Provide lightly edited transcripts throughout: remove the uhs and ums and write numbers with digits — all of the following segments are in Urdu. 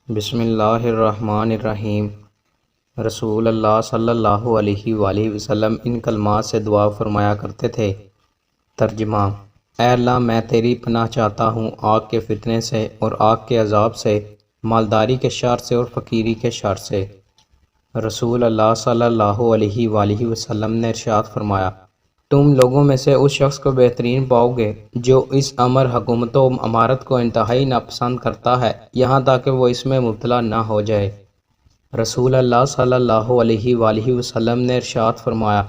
بسم اللہ الرحمن الرحیم۔ رسول اللہ صلی اللہ علیہ وآلہ وسلم ان کلمات سے دعا فرمایا کرتے تھے۔ ترجمہ: اے اللہ، میں تیری پناہ چاہتا ہوں آگ کے فتنے سے اور آگ کے عذاب سے، مالداری کے شر سے اور فقیری کے شر سے۔ رسول اللہ صلی اللہ علیہ وآلہ وسلم نے ارشاد فرمایا، تم لوگوں میں سے اس شخص کو بہترین پاؤ گے جو اس امر، حکومت و امارت کو انتہائی ناپسند کرتا ہے، یہاں تک کہ وہ اس میں مبتلا نہ ہو جائے۔ رسول اللہ صلی اللہ علیہ وآلہ وسلم نے ارشاد فرمایا،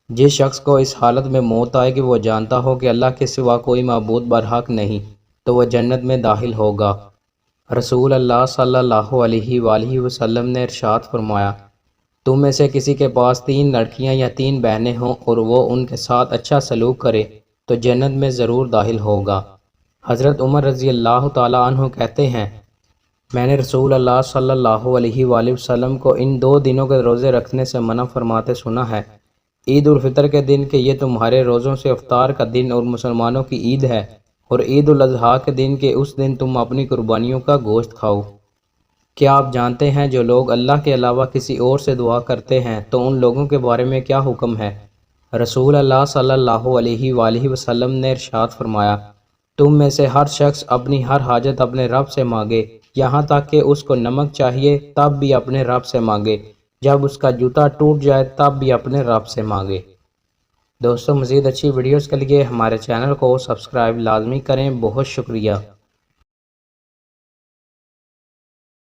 جس شخص کو اس حالت میں موت آئے کہ وہ جانتا ہو کہ اللہ کے سوا کوئی معبود برحق نہیں، تو وہ جنت میں داخل ہوگا۔ رسول اللہ صلی اللہ علیہ وآلہ وسلم نے ارشاد فرمایا، تم میں سے کسی کے پاس 3 لڑکیاں یا 3 بہنیں ہوں اور وہ ان کے ساتھ اچھا سلوک کرے تو جنت میں ضرور داخل ہوگا۔ حضرت عمر رضی اللہ تعالیٰ عنہ کہتے ہیں، میں نے رسول اللہ صلی اللہ علیہ وآلہ وسلم کو ان 2 دنوں کے روزے رکھنے سے منع فرماتے سنا ہے، عید الفطر کے دن کہ یہ تمہارے روزوں سے افطار کا دن اور مسلمانوں کی عید ہے، اور عید الاضحیٰ کے دن کہ اس دن تم اپنی قربانیوں کا گوشت کھاؤ۔ کیا آپ جانتے ہیں جو لوگ اللہ کے علاوہ کسی اور سے دعا کرتے ہیں تو ان لوگوں کے بارے میں کیا حکم ہے؟ رسول اللہ صلی اللہ علیہ وآلہ وسلم نے ارشاد فرمایا، تم میں سے ہر شخص اپنی ہر حاجت اپنے رب سے مانگے، یہاں تک کہ اس کو نمک چاہیے تب بھی اپنے رب سے مانگے، جب اس کا جوتا ٹوٹ جائے تب بھی اپنے رب سے مانگے۔ دوستو، مزید اچھی ویڈیوز کے لیے ہمارے چینل کو سبسکرائب لازمی کریں۔ بہت شکریہ۔